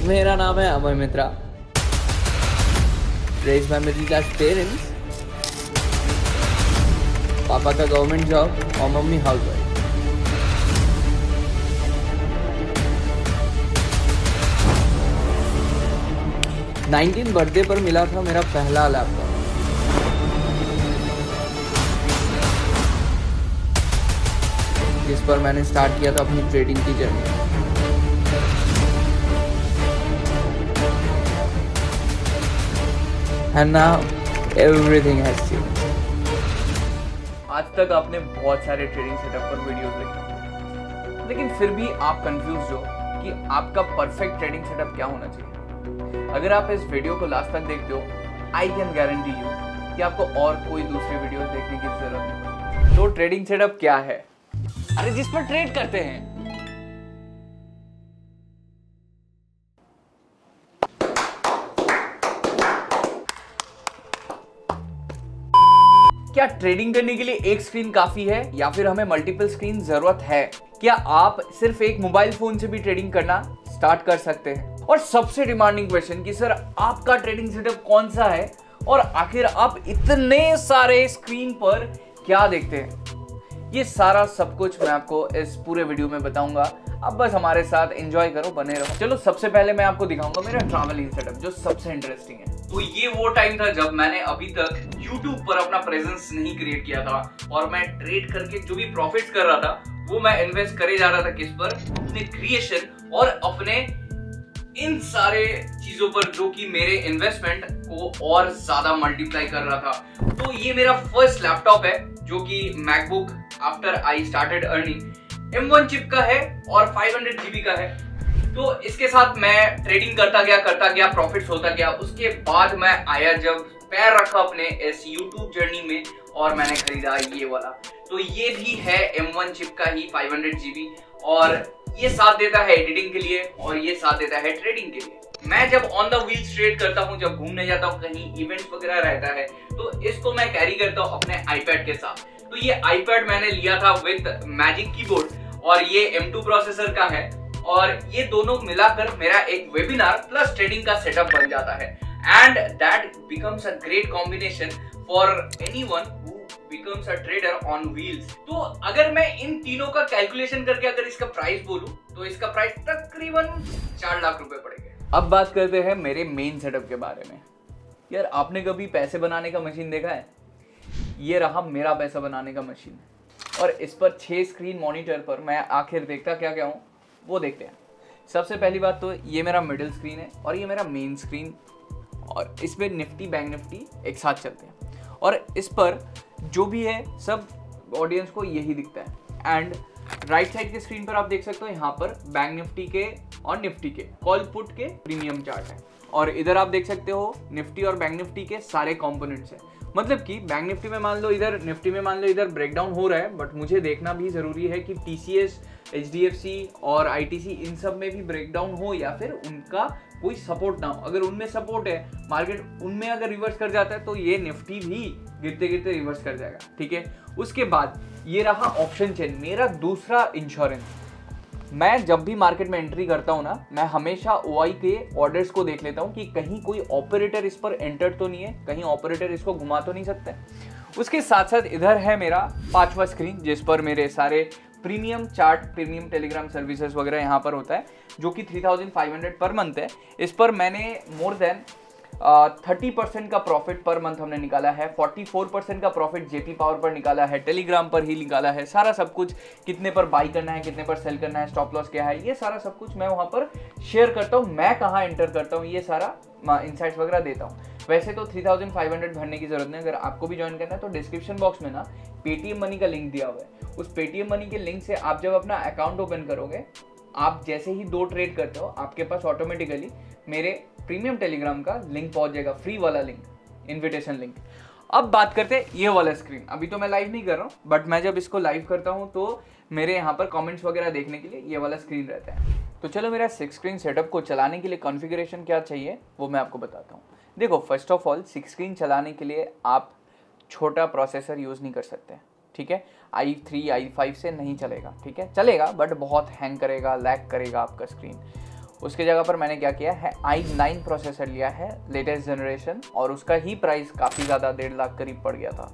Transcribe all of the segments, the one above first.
मेरा नाम है Amar Mitra, raised by middle class parents. पापा का गवर्नमेंट जॉब और मम्मी हाउसवाइफ। नाइनटीन बर्थडे पर मिला था मेरा पहला लैपटॉप। जिस पर मैंने स्टार्ट किया था अपनी ट्रेडिंग की journey. And now everything has changed. आज तक आपने बहुत सारे ट्रेडिंग सेटअप पर वीडियोस देखे, लेकिन फिर भी आप कंफ्यूज हो कि आपका परफेक्ट ट्रेडिंग सेटअप क्या होना चाहिए। अगर आप इस वीडियो को लास्ट तक देखते हो, आई कैन गारंटी यू कि आपको और कोई दूसरी वीडियोस देखने की जरूरत नहीं। तो ट्रेडिंग सेटअप क्या है? अरे जिस पर ट्रेड करते हैं। क्या ट्रेडिंग करने के लिए एक स्क्रीन काफी है या फिर हमें मल्टीपल स्क्रीन जरूरत है? क्या आप सिर्फ एक मोबाइल फोन से भी ट्रेडिंग करना स्टार्ट कर सकते हैं? और सबसे डिमांडिंग क्वेश्चन कि सर आपका ट्रेडिंग सेटअप कौन सा है और आखिर आप इतने सारे स्क्रीन पर क्या देखते हैं? ये सारा सब कुछ मैं आपको इस पूरे वीडियो में बताऊंगा। अब बस हमारे साथ एंजॉय करो, बने रहो। चलो सबसे पहले मैं आपको दिखाऊंगा मेरा ट्रैवलिंग सेटअप, जो सबसे इंटरेस्टिंग है। तो ये वो टाइम था जब मैंने अभी तक YouTube पर अपना प्रेजेंस नहीं क्रिएट किया था और मैं ट्रेड करके जो भी प्रॉफिट्स कर रहा था वो मैं इन्वेस्ट करे जा रहा था किस पर? अपने क्रिएशन और अपने इन सारे चीजों पर जो कि मेरे इन्वेस्टमेंट को और ज्यादा मल्टीप्लाई कर रहा था। तो ये मेरा फर्स्ट लैपटॉप है जो कि MacBook after I started earning M1 chip का है और 500 GB का है। तो इसके साथ मैं ट्रेडिंग करता गया, प्रॉफिट्स होता गया। उसके बाद मैं आया जब पैर रखा अपने इस YouTube जर्नी में और मैंने खरीदा ये वाला। तो ये भी है M1 चिप का ही 500 GB और ये साथ देता है एडिटिंग के लिए और ये साथ देता है ट्रेडिंग के लिए। मैं जब ऑन द व्हील्स ट्रेड करता हूँ, जब घूमने जाता हूँ, कहीं इवेंट्स वगैरह रहता है, तो इसको मैं कैरी करता हूँ अपने आईपैड के साथ। तो ये आईपैड मैंने लिया था विद मैजिक कीबोर्ड और ये M2 प्रोसेसर का है और ये दोनों मिलाकर मेरा एक वेबिनार प्लस ट्रेडिंग का सेटअप बन जाता है। And that becomes a great combination for anyone who becomes a trader on wheels. तो अगर मैं इन तीनों का कैलकुलेशन करके अगर इसका प्राइस बोलूं तो इसका प्राइस तकरीबन 4 लाख रुपए पड़ेगा। अब बात करते हैं मेरे मेन सेटअप के बारे में। यार आपने कभी पैसे बनाने का मशीन देखा है? ये रहा मेरा पैसा बनाने का मशीन और इस पर 6 स्क्रीन मॉनिटर पर मैं आखिर देखता क्या क्या हूँ वो देखते हैं। सबसे पहली बात तो ये मेरा मिडिल स्क्रीन है और ये मेरा मेन स्क्रीन और इसमें निफ्टी बैंक निफ्टी एक साथ चलते हैं और इस पर जो भी है सब ऑडियंस को यही दिखता है। एंड राइट साइड के स्क्रीन पर आप देख सकते हो यहाँ पर बैंक निफ्टी के और निफ्टी के कॉल पुट के प्रीमियम चार्ट है और इधर आप देख सकते हो निफ्टी और बैंक निफ्टी के सारे कंपोनेंट्स हैं। मतलब कि बैंक निफ्टी में मान लो इधर, निफ्टी में मान लो इधर ब्रेकडाउन हो रहा है, बट मुझे देखना भी जरूरी है कि TCS, HDFC और ITC इन सब में भी ब्रेकडाउन हो या फिर उनका कोई सपोर्ट ना हो। अगर उनमें सपोर्ट है, मार्केट उनमें अगर रिवर्स कर जाता है तो ये निफ्टी भी गिरते गिरते रिवर्स कर जाएगा। ठीक है, उसके बाद ये रहा ऑप्शन चेन, मेरा दूसरा इंश्योरेंस। मैं जब भी मार्केट में एंट्री करता हूँ ना, मैं हमेशा OI के ऑर्डर्स को देख लेता हूँ कि कहीं कोई ऑपरेटर इस पर एंटर तो नहीं है, कहीं ऑपरेटर इसको घुमा तो नहीं सकते। उसके साथ साथ इधर है मेरा 5वां स्क्रीन जिस पर मेरे सारे premium chart, premium Telegram services वगैरह यहाँ पर होता है जो कि 3500 पर मंथ है। इस पर मैंने मोर देन 30% का प्रॉफिट पर मंथ हमने निकाला है, 44% का प्रॉफिट जेपी पावर पर निकाला है, टेलीग्राम पर ही निकाला है। सारा सब कुछ कितने पर बाई करना है, कितने पर सेल करना है, स्टॉप लॉस क्या है, ये सारा सब कुछ मैं वहाँ पर शेयर करता हूँ। मैं कहाँ एंटर करता हूँ ये सारा इनसाइट्स वगैरह देता हूँ। वैसे तो 3500 भरने की जरूरत नहीं, अगर आपको भी ज्वाइन करना है तो डिस्क्रिप्शन बॉक्स में ना पेटीएम मनी का लिंक दिया हुआ है। उस पेटीएम मनी के लिंक से आप जब अपना अकाउंट ओपन करोगे, आप जैसे ही 2 ट्रेड करते हो आपके पास ऑटोमेटिकली मेरे प्रीमियम टेलीग्राम का लिंक पहुंच जाएगा, फ्री वाला लिंक, इनविटेशन लिंक। अब बात करते हैं ये वाला स्क्रीन। अभी तो मैं लाइव नहीं कर रहा हूँ, बट मैं जब इसको लाइव करता हूँ तो मेरे यहाँ पर कमेंट्स वगैरह देखने के लिए ये वाला स्क्रीन रहता है। तो चलो मेरा 6 स्क्रीन सेटअप को चलाने के लिए कॉन्फ़िगरेशन क्या चाहिए वो मैं आपको बताता हूँ। देखो, फर्स्ट ऑफ ऑल 6 स्क्रीन चलाने के लिए आप छोटा प्रोसेसर यूज़ नहीं कर सकते, ठीक है। i3 i5 से नहीं चलेगा, ठीक है, चलेगा बट बहुत हैंग करेगा, लैग करेगा आपका स्क्रीन। उसके जगह पर मैंने क्या किया है, i9 प्रोसेसर लिया है लेटेस्ट जनरेशन, और उसका ही प्राइस काफ़ी ज़्यादा 1.5 लाख करीब पड़ गया था।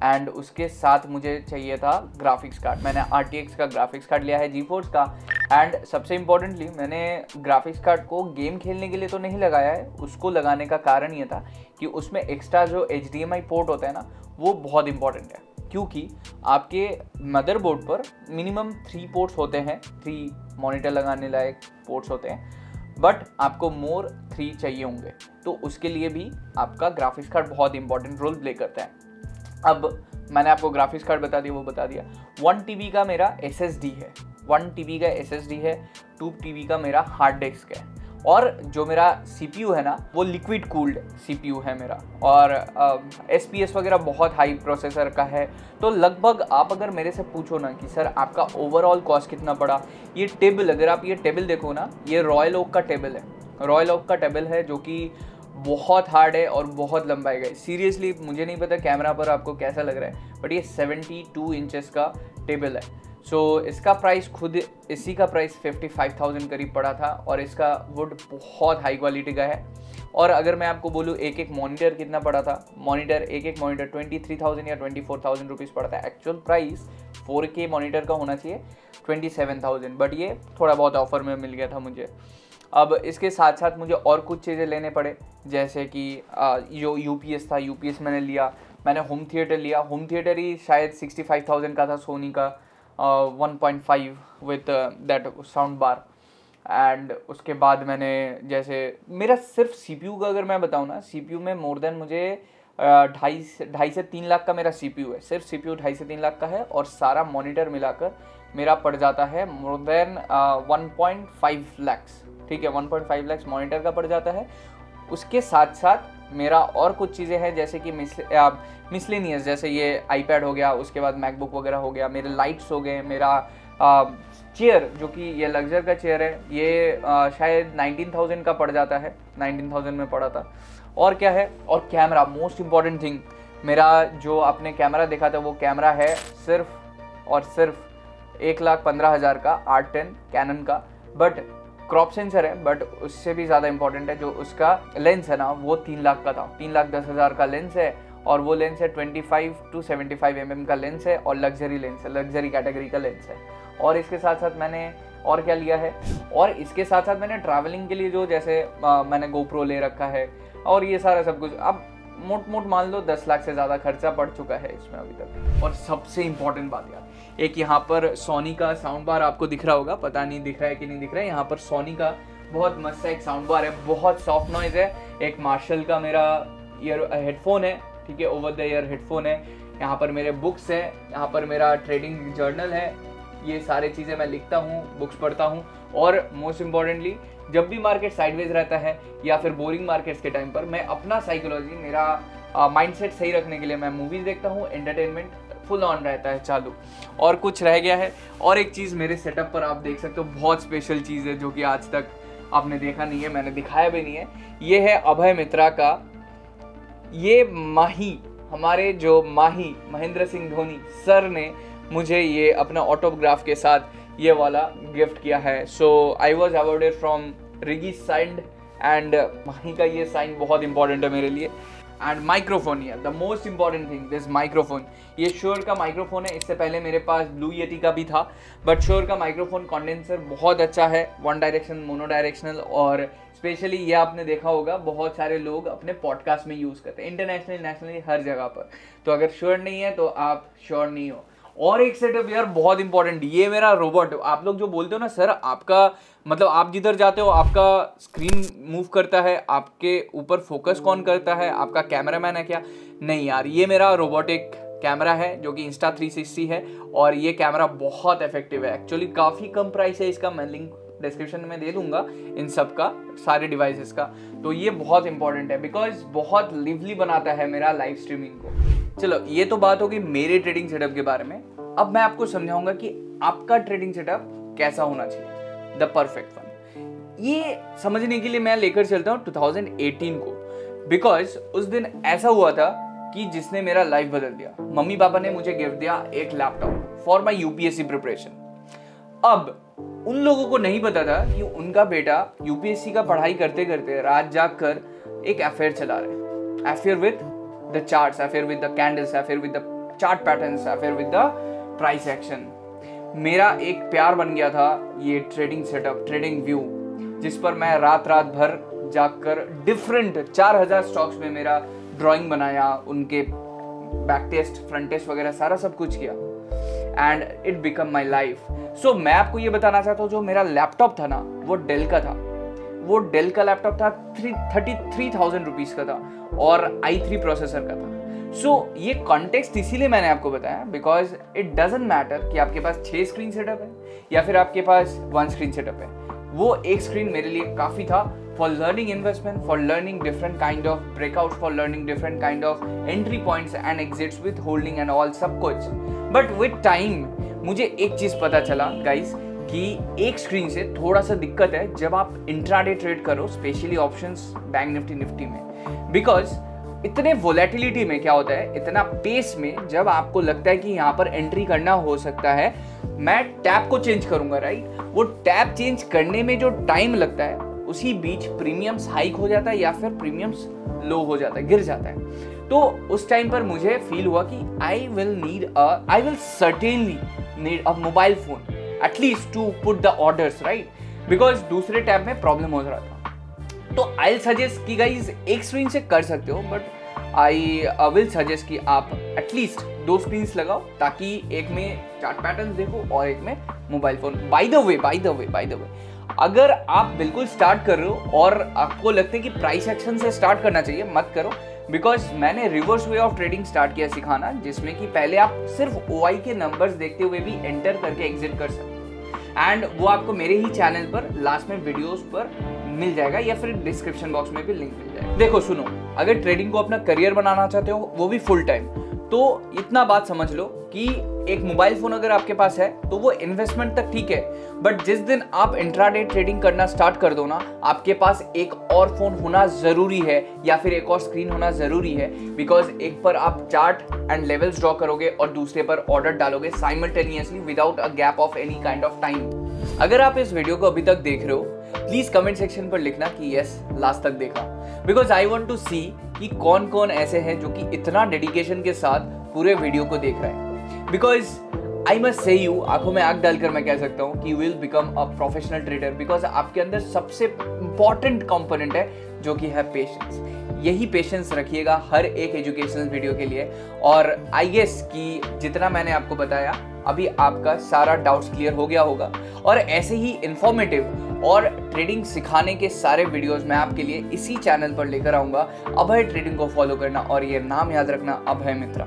एंड उसके साथ मुझे चाहिए था ग्राफिक्स कार्ड, मैंने RTX का ग्राफिक्स कार्ड लिया है GeForce का। एंड सबसे इम्पोर्टेंटली मैंने ग्राफिक्स कार्ड को गेम खेलने के लिए तो नहीं लगाया है, उसको लगाने का कारण ये था कि उसमें एक्स्ट्रा जो HDMI पोर्ट होता है ना, वो बहुत इंपॉर्टेंट है, क्योंकि आपके मदरबोर्ड पर मिनिमम 3 पोर्ट्स होते हैं, 3 मॉनिटर लगाने लायक पोर्ट्स होते हैं, बट आपको मोर 3 चाहिए होंगे, तो उसके लिए भी आपका ग्राफिक्स कार्ड बहुत इंपॉर्टेंट रोल प्ले करता है। अब मैंने आपको ग्राफिक्स कार्ड बता दिया, वो बता दिया। 1 TB का मेरा SSD है, 1 TB का SSD है, 2 TB का मेरा हार्ड डिस्क है, और जो मेरा CPU है ना, वो लिक्विड कूल्ड CPU है मेरा, और SPS वगैरह बहुत हाई प्रोसेसर का है। तो लगभग आप अगर मेरे से पूछो ना कि सर आपका ओवरऑल कॉस्ट कितना पड़ा, ये टेबल, अगर आप ये टेबल देखो ना, ये रॉयल ओक का टेबल है, रॉयल ओक का टेबल है, जो कि बहुत हार्ड है और बहुत लंबा है। सीरियसली मुझे नहीं पता कैमरा पर आपको कैसा लग रहा है, बट ये 72 इंचेस का टेबल है। सो इसका प्राइस, खुद इसी का प्राइस 55,000 करीब पड़ा था, और इसका वुड बहुत हाई क्वालिटी का है। और अगर मैं आपको बोलूँ एक एक मॉनिटर कितना पड़ा था, एक एक मॉनिटर 23,000 या 24,000 रुपीज़ पड़ा था। एक्चुअल प्राइस 4K मॉनिटर का होना चाहिए 27,000, बट ये थोड़ा बहुत ऑफर में मिल गया था मुझे। अब इसके साथ साथ मुझे और कुछ चीज़ें लेने पड़े, जैसे कि जो UPS था, UPS मैंने लिया, मैंने होम थिएटर लिया, होम थिएटर ही शायद 65,000 का था, सोनी का 1.5 with that sound bar. And उसके बाद मैंने, जैसे मेरा सिर्फ CPU का अगर मैं बताऊँ ना, CPU में मोर देन मुझे 2.5 से 3 लाख का मेरा CPU है, सिर्फ CPU 2.5 से 3 लाख का है, और सारा मॉनिटर मिलाकर मेरा पड़ जाता है मोर देन 1.5 लैक्स, ठीक है, 1.5 लैक्स मॉनिटर का पड़ जाता है। उसके साथ साथ मेरा और कुछ चीज़ें हैं, जैसे कि मिसलेनियस, जैसे ये iPad हो गया, उसके बाद मैकबुक वगैरह हो गया, मेरे लाइट्स हो गए, मेरा चेयर, जो कि ये लग्जर का चेयर है, ये शायद 19,000 का पड़ जाता है, 19,000 में पड़ा था। और क्या है, और कैमरा, मोस्ट इम्पॉर्टेंट थिंग, मेरा जो आपने कैमरा देखा था, वो कैमरा है सिर्फ और सिर्फ 1,15,000 का R10 कैनन का, बट क्रॉप सेंसर है, बट उससे भी ज़्यादा इंपॉर्टेंट है जो उसका लेंस है ना, वो 3 लाख का था, 3,10,000 का लेंस है, और वो लेंस है 25 to 75 mm का लेंस है, और लग्जरी लेंस है, लग्जरी कैटेगरी का लेंस है। और इसके साथ साथ मैंने और क्या लिया है, और इसके साथ साथ मैंने ट्रैवलिंग के लिए जो, जैसे मैंने GoPro ले रखा है, और ये सारा सब कुछ, अब मोट मान लो 10 लाख से ज़्यादा खर्चा पड़ चुका है इसमें अभी तक। और सबसे इम्पॉर्टेंट बात यार, एक यहाँ पर सोनी का साउंड बार आपको दिख रहा होगा, पता नहीं दिख रहा है कि नहीं दिख रहा है, यहाँ पर सोनी का बहुत मस्त एक साउंड बार है, बहुत सॉफ्ट नॉइज है। एक मार्शल का मेरा हेडफोन है, ठीक है, ओवर द ईयर हेडफोन है। यहाँ पर मेरे बुक्स हैं, यहाँ पर मेरा ट्रेडिंग जर्नल है, ये सारी चीज़ें मैं लिखता हूँ, बुक्स पढ़ता हूँ। और मोस्ट इम्पॉर्टेंटली, जब भी मार्केट साइडवेज रहता है या फिर बोरिंग मार्केट्स के टाइम पर, मैं अपना साइकोलॉजी, मेरा माइंडसेट सही रखने के लिए मैं मूवीज़ देखता हूँ, एंटरटेनमेंट फुल ऑन रहता है चालू। और कुछ रह गया है, और एक चीज़ मेरे सेटअप पर आप देख सकते हो, बहुत स्पेशल चीज़ है जो कि आज तक आपने देखा नहीं है, मैंने दिखाया भी नहीं है। ये है अभय मित्रा का, ये माही, हमारे जो माही महेंद्र सिंह धोनी सर ने मुझे ये अपना ऑटोग्राफ के साथ ये वाला गिफ्ट किया है। So I was awarded from रिगी साइंड, एंड माही का ये साइन बहुत इंपॉर्टेंट है मेरे लिए। And microphone, the most important thing, this microphone, ये श्योर का माइक्रोफोन है। इससे पहले मेरे पास ब्लू येटी का भी था, बट श्योर का माइक्रोफोन कंडेंसर बहुत अच्छा है, 1 डायरेक्शन, मोनो डायरेक्शनल। और स्पेशली ये आपने देखा होगा, बहुत सारे लोग अपने पॉडकास्ट में यूज़ करते हैं, इंटरनेशनली, नेशनली, हर जगह पर। तो अगर श्योर नहीं है तो आप श्योर नहीं हो। और एक सेटअप यार बहुत इंपॉर्टेंट, ये मेरा रोबोट। आप लोग जो बोलते हो ना सर, आपका मतलब आप जिधर जाते हो आपका स्क्रीन मूव करता है, आपके ऊपर फोकस कौन करता है, आपका कैमरामैन है क्या? नहीं यार, ये मेरा रोबोटिक कैमरा है जो कि Insta360 है, और ये कैमरा बहुत इफेक्टिव है। एक्चुअली काफ़ी कम प्राइस है इसका, मैं लिंक डिस्क्रिप्शन में दे दूंगा इन सब का, सारे डिवाइसेस का। तो ये बहुत इंपॉर्टेंट है, बिकॉज बहुत लिवली बनाता है मेरा लाइव स्ट्रीमिंग को। चलो, ये तो बात होगी मेरे ट्रेडिंग सेटअप के बारे में। अब मैं आपको समझाऊंगा कि आपका ट्रेडिंग सेटअप कैसा होना चाहिए, द परफेक्ट वन। ये समझने के लिए मैं लेकर चलता हूँ 2018 को, बिकॉज उस दिन ऐसा हुआ था कि जिसने मेरा लाइफ बदल दिया। मम्मी पापा ने मुझे गिफ्ट दिया एक laptop for my UPSC preparation. अब उन लोगों को नहीं पता था कि उनका बेटा यूपीएससी का पढ़ाई करते करते रात जाग कर एक अफेयर चला रहे हैं। Affair with the charts, affair with the candles, affair with the chart patterns, affair with the price action. मेरा एक प्यार बन गया था ये ट्रेडिंग सेटअप, ट्रेडिंग व्यू, जिस पर मैं रात भर जाकर डिफरेंट 4000 स्टॉक्स में मेरा ड्राइंग बनाया, उनके बैक टेस्ट, फ्रंट टेस्ट वगैरह सारा सब कुछ किया, and it become my life. So मैं आपको ये बताना चाहता हूँ, जो मेरा लैपटॉप था ना वो डेल का था। वो डेल का लैपटॉप था, 33,000 रुपीज़ का था और i3 प्रोसेसर का था। सो ये कॉन्टेक्स्ट इसीलिए मैंने आपको बताया बिकॉज इट डजेंट मैटर कि आपके पास 6 स्क्रीन सेटअप है या फिर आपके पास 1 स्क्रीन सेटअप है। वो एक स्क्रीन मेरे लिए काफ़ी था for learning investment, for learning different kind of breakout, for learning different kind of entry points and exits with holding and all सब कुछ। बट विद टाइम मुझे एक चीज़ पता चला गाइस कि एक स्क्रीन से थोड़ा सा दिक्कत है जब आप इंट्राडे ट्रेड करो, स्पेशली ऑप्शंस, बैंक निफ्टी में, बिकॉज इतने वोलेटिलिटी में क्या होता है, इतना पेस में जब आपको लगता है कि यहाँ पर एंट्री करना हो सकता है, मैं टैब को चेंज करूंगा, राइट। वो टैब चेंज करने में जो टाइम लगता है उसी बीच प्रीमियम्स हाइक हो जाता है या फिर प्रीमियम्स लो हो जाता है, गिर जाता है। तो उस टाइम पर मुझे फील हुआ कि I will certainly need a mobile phone at least to put the orders, right, because दूसरे टैब में प्रॉब्लम हो रहा था। तो आई सजेस्ट कि गाइज एक स्क्रीन से कर सकते हो, बट आई विल सजेस्ट कि आप एटलीस्ट 2 स्क्रीन लगाओ ताकि एक में चार्ट पैटर्न देखो और एक में mobile phone. By the way अगर आप बिल्कुल स्टार्ट कर रहे हो और आपको लगता है कि प्राइस एक्शन से स्टार्ट करना चाहिए, मत करो, बिकॉज मैंने reverse way of trading start किया सिखाना, जिसमें कि पहले आप सिर्फ OI के नंबर्स देखते हुए भी एंटर करके एग्जिट कर सकते हो, एंड वो आपको मेरे ही चैनल पर लास्ट में वीडियोस पर मिल जाएगा या फिर डिस्क्रिप्शन बॉक्स में भी लिंक मिल जाएगा। देखो सुनो, अगर ट्रेडिंग को अपना करियर बनाना चाहते हो, वो भी फुल टाइम, तो इतना बात समझ लो कि एक मोबाइल फोन अगर आपके पास है तो वो इन्वेस्टमेंट तक ठीक है, बट जिस दिन आप इंट्राडे ट्रेडिंग करना स्टार्ट कर दो ना, आपके पास एक और फोन होना जरूरी है या फिर एक और स्क्रीन होना जरूरी है, बिकॉज एक पर आप चार्ट एंड लेवल्स ड्रॉ करोगे और दूसरे पर ऑर्डर डालोगे simultaneously without a gap of any kind of time. अगर आप इस वीडियो को अभी तक देख रहे हो, प्लीज कमेंट सेक्शन पर लिखना कि यस लास्ट तक देखा, बिकॉज आई वॉन्ट टू सी कि कौन कौन ऐसे हैं जो कि इतना डेडिकेशन के साथ पूरे वीडियो को देख रहे हैं। Because I must say you, आंखों में आंख डालकर मैं कह सकता हूँ कि will become a professional trader, because आपके अंदर सबसे इंपॉर्टेंट कंपोनेंट है जो कि है पेशेंस। यही पेशेंस रखिएगा हर एक एजुकेशनल वीडियो के लिए, और आई गेस कि जितना मैंने आपको बताया अभी आपका सारा डाउट्स क्लियर हो गया होगा, और ऐसे ही इंफॉर्मेटिव और ट्रेडिंग सिखाने के सारे वीडियोस मैं आपके लिए इसी चैनल पर लेकर आऊँगा। अभय ट्रेडिंग को फॉलो करना और ये नाम याद रखना, अभय मित्रा।